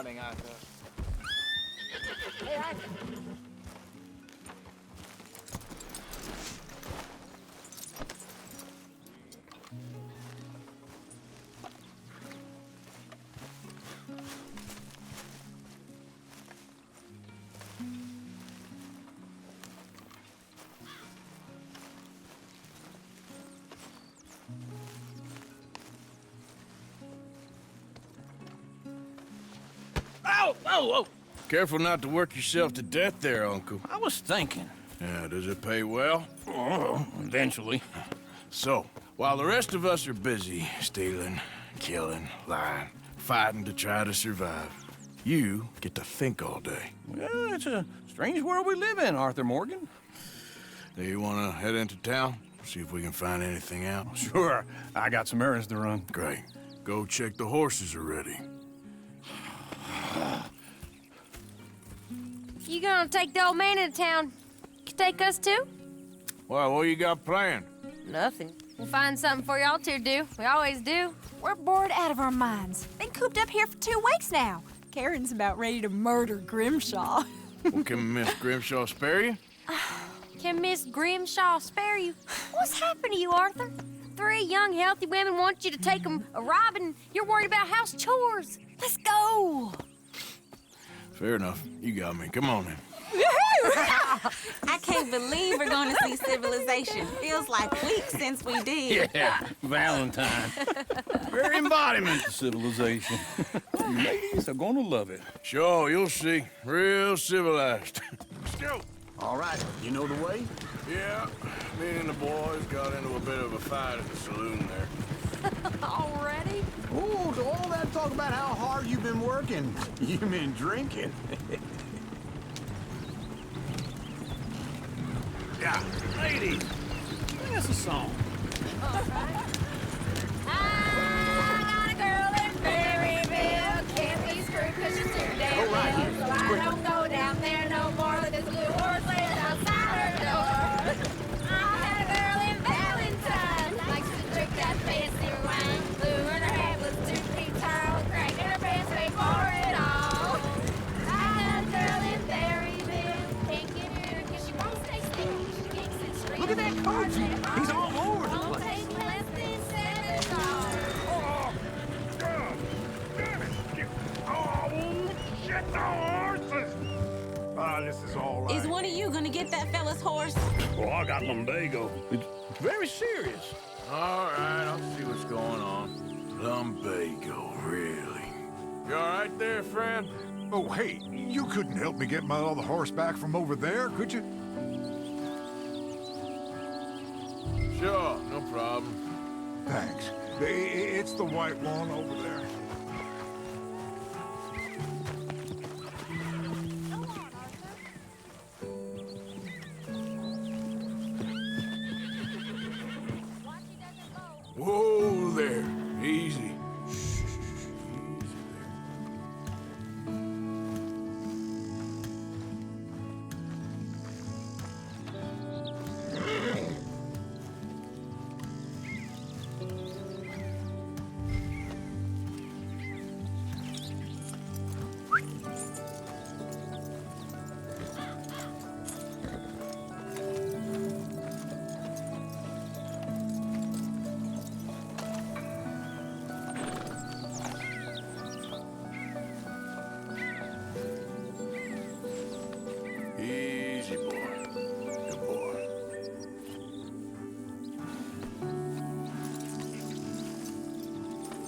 morning, Arthur. Hey, Arthur. Oh, oh, oh! Careful not to work yourself to death there, Uncle. I was thinking. Yeah, does it pay well? Oh, eventually. So, while the rest of us are busy stealing, killing, lying, fighting to try to survive, you get to think all day. Well, it's a strange world we live in, Arthur Morgan. Do you want to head into town? See if we can find anything out? Sure, I got some errands to run. Great. Go check the horses are ready. You gonna take the old man into town? Can take us too? Well, what you got planned? Nothing. We'll find something for y'all to do. We always do. We're bored out of our minds. Been cooped up here for 2 weeks now. Karen's about ready to murder Grimshaw. Well, can Miss Grimshaw spare you? Can Miss Grimshaw spare you? What's happened to you, Arthur? 3 young, healthy women want you to take them a robbing. You're worried about house chores. Let's go. Fair enough. You got me. Come on then. I can't believe we're going to see civilization. Feels like weeks since we did. Yeah, Valentine. Very embodiment of civilization. Ladies are gonna love it. Sure, you'll see. Real civilized. Let's go. All right, you know the way? Yeah, me and the boys got into a bit of a fight at the saloon there. Already? Oh, to all that talk about how hard you've been working, you've been drinking. Yeah. Ladies, sing us a song. I got a girl in Berryville. Can't be screwed 'cause she's too damn ill. So I don't go down there no more. But this blue horse lays outside her door. I had a girl in Valentine. Likes to drink that fancy wine. Blue in her head was 2 feet tall. Crack in her pants, paid for it all. I had a girl in Berryville. Can't get her 'cause she won't stay still. She kicks and screams. Look at that coach. He's all over the Won't place. take less than $7. Oh, God damn it! Oh, shit, the horses! Ah, this is all right. Is one of you going to get that fella's horse? Well, I got lumbago. It's very serious. All right, I'll see what's going on. Lumbago, really? You all right there, friend? Oh, hey, you couldn't help me get my other horse back from over there, could you? Sure, no problem. Thanks. It's the white one over there. Whoa there, easy. Shh, easy there. Easy, boy. Good boy.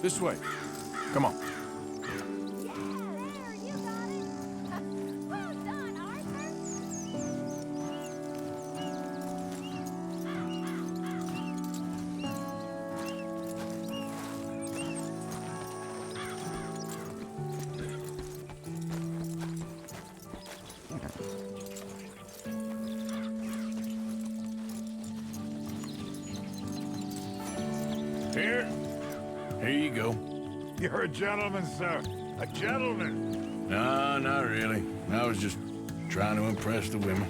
This way. Come on. Well done, Arthur. Here. Here you go. You're a gentleman, sir. A gentleman. No, not really. I was just trying to impress the women.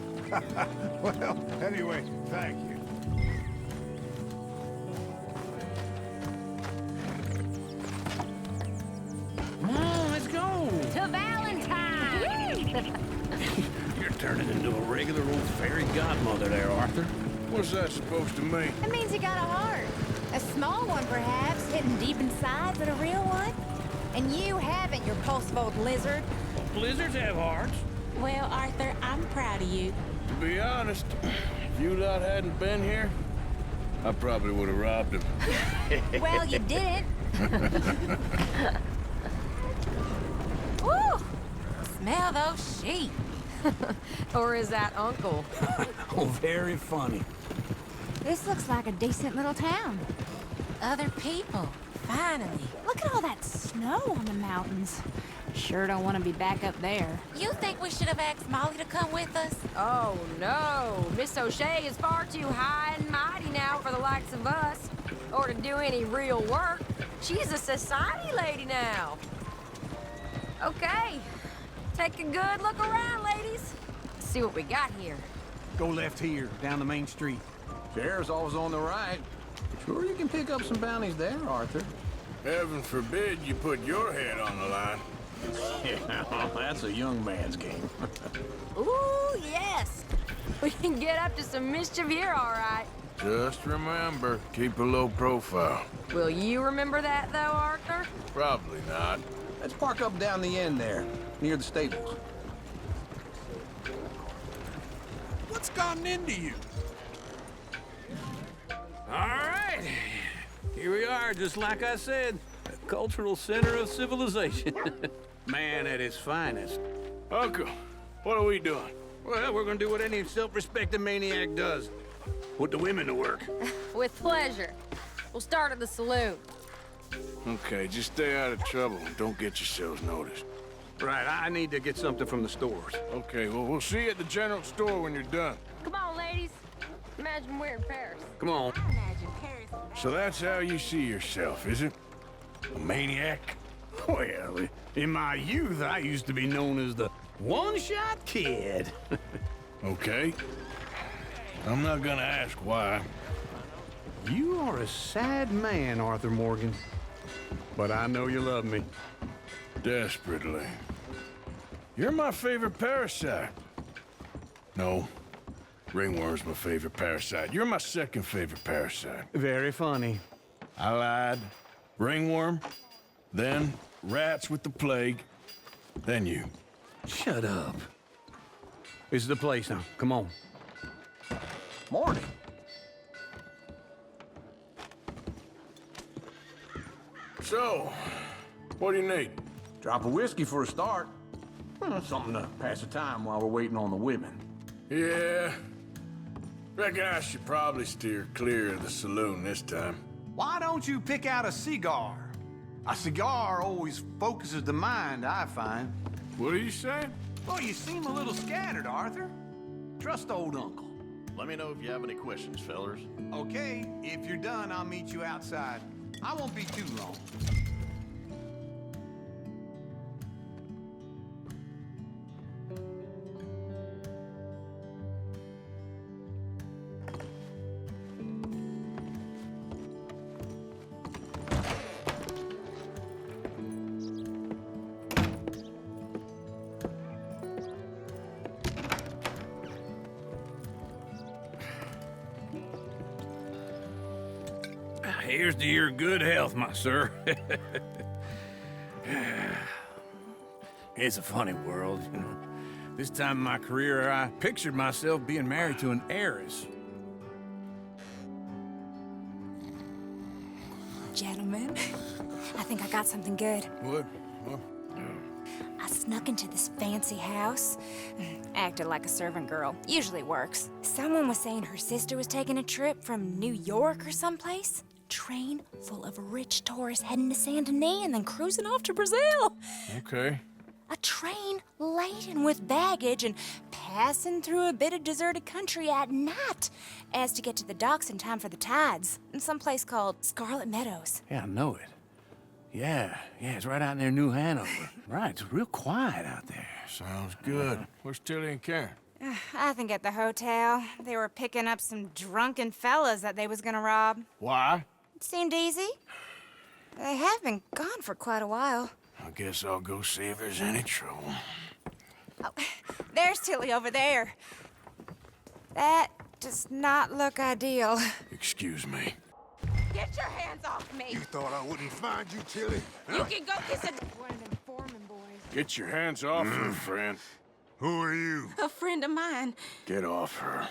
Well, anyway, thank you. Come on, let's go. To regular old fairy godmother there, Arthur. What's that supposed to mean? That means you got a heart. A small one, perhaps, hidden deep inside, but a real one. And you haven't, you repulsive old lizard. Blizzards have hearts. Well, Arthur, I'm proud of you. To be honest, if you lot hadn't been here, I probably would have robbed him. Well, you didn't. Woo! Smell those sheep. Or is that Uncle? Oh, very funny. This looks like a decent little town. Other people, finally. Look at all that snow on the mountains. Sure don't want to be back up there. You think we should have asked Molly to come with us? Oh, no. Miss O'Shea is far too high and mighty now for the likes of us. Or to do any real work. She's a society lady now. Okay. Take a good look around, ladies. See what we got here. Go left here, down the main street. Sheriff's always on the right. Sure you can pick up some bounties there, Arthur. Heaven forbid you put your head on the line. Yeah, that's a young man's game. Ooh, yes. We can get up to some mischief here, all right. Just remember, keep a low profile. Will you remember that, though, Arthur? Probably not. Let's park up down the end there, near the stables. What's gotten into you? All right. Here we are, just like I said. A cultural center of civilization. Man at his finest. Uncle, what are we doing? Well, we're gonna do what any self-respecting maniac does. Put the women to work. With pleasure. We'll start at the saloon. Okay, just stay out of trouble and don't get yourselves noticed. Right, I need to get something from the stores. Okay, well, we'll see you at the general store when you're done. Come on, ladies. Imagine we're in Paris. Come on. I imagine Paris. So that's how you see yourself, is it? A maniac? Well, in my youth, I used to be known as the one-shot kid. Okay. I'm not gonna ask why. You are a sad man, Arthur Morgan. But I know you love me. Desperately. You're my favorite parasite. No. Ringworm's my favorite parasite. You're my second favorite parasite. Very funny. I lied. Ringworm, then rats with the plague, then you. Shut up. This is the place now. Come on. Morning. So, what do you need? Drop of whiskey for a start. Something to pass the time while we're waiting on the women. Yeah. Reckon I should probably steer clear of the saloon this time. Why don't you pick out a cigar? A cigar always focuses the mind, I find. What are you saying? Well, you seem a little scattered, Arthur. Trust old uncle. Let me know if you have any questions, fellers. Okay, if you're done, I'll meet you outside. I won't be too long. Here's to your good health, my sir. It's a funny world, you know. This time in my career, I pictured myself being married to an heiress. Gentlemen, I think I got something good. What? I snuck into this fancy house. Acted like a servant girl. Usually works. Someone was saying her sister was taking a trip from New York or someplace. Train full of rich tourists heading to Saint Denis and then cruising off to Brazil. Okay. A train laden with baggage and passing through a bit of deserted country at night as to get to the docks in time for the tides in some place called Scarlet Meadows. Yeah, I know it. Yeah, it's right out near New Hanover. Right, it's real quiet out there. Sounds good. Where's Tilly and Karen? I think at the hotel. They were picking up some drunken fellas that they was gonna rob. Why? It seemed easy. They have been gone for quite a while. I guess I'll go see if there's any trouble. Oh, there's Tilly over there. That does not look ideal. Excuse me. Get your hands off me. You thought I wouldn't find you, Tilly? You can go kiss One of them foreman boys. Get your hands off her, friend. Who are you? a friend of mine. Get off her.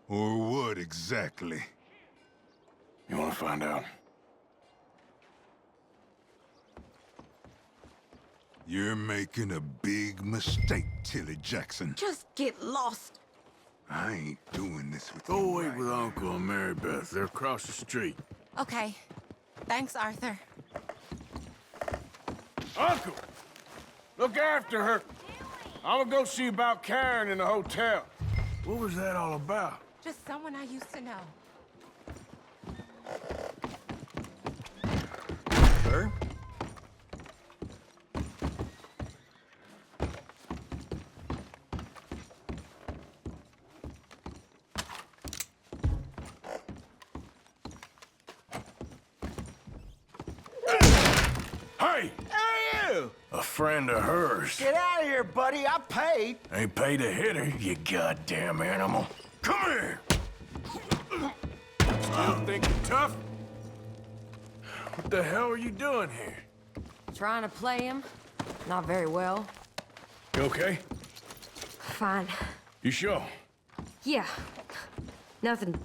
Or what exactly? You want to find out? You're making a big mistake, Tilly Jackson. Just get lost. I ain't doing this with Go you. wait right with Uncle and Mary Beth. They're across the street. Okay. Thanks, Arthur. Uncle! Look after her. I'm gonna go see about Karen in the hotel. What was that all about? Just someone I used to know. Sir? Hey! Hey, you! A friend of hers. Get out of here, buddy. I paid. Ain't paid to hit her, you goddamn animal. Come here! Still think you're tough? What the hell are you doing here? Trying to play him. Not very well. You okay? Fine. You sure? Yeah. Nothing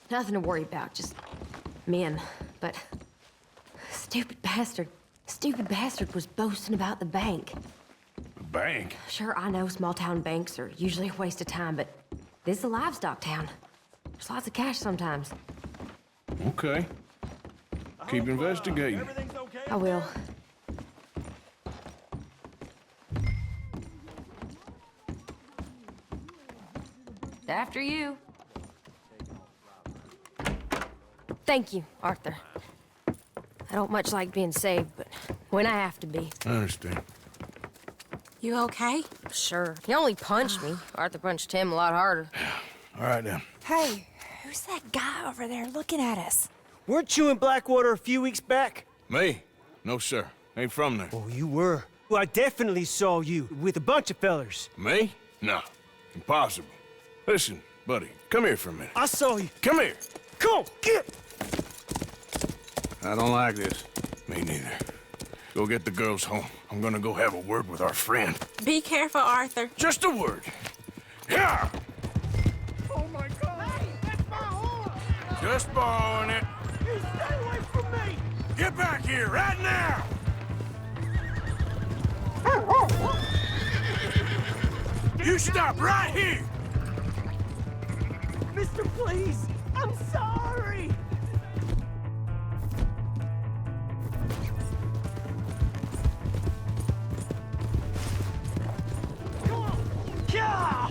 to worry about. Just men. But stupid bastard was boasting about the bank. The bank? Sure, I know small town banks are usually a waste of time, but this is a livestock town. There's lots of cash sometimes. Okay. Keep investigating. I will. After you. Thank you, Arthur. I don't much like being saved, but when I have to be. I understand. You okay? Sure. He only punched me. Arthur punched him a lot harder. All right, then. Hey, who's that guy over there looking at us? Weren't you in Blackwater a few weeks back? Me? No, sir. Ain't from there. Oh, you were. Well, I definitely saw you with a bunch of fellers. Me? No. Impossible. Listen, buddy, come here for a minute. I saw you. Come here. Come on, get! I don't like this. Me neither. Go get the girls home. I'm gonna go have a word with our friend. Be careful, Arthur. Just a word. Yeah! Oh my God! Hey, that's my horse! Just borrowing it. You stay away from me! Get back here right now! You stop right here! Mister, please! I'm sorry! Come on! Yeah!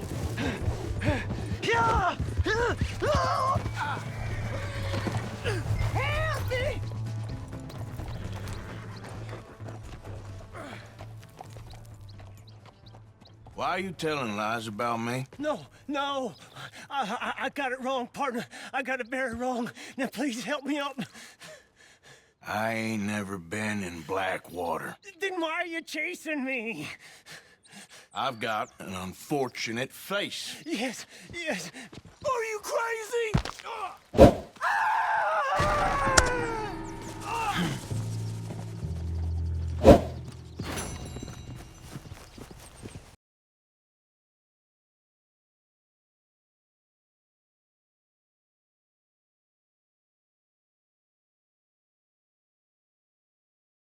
Yeah! Help me! Why are you telling lies about me? No. I got it wrong, partner. I got it very wrong. Now, please help me out. I ain't never been in Blackwater. Then why are you chasing me? I've got an unfortunate face. Yes. Are you crazy? Ah!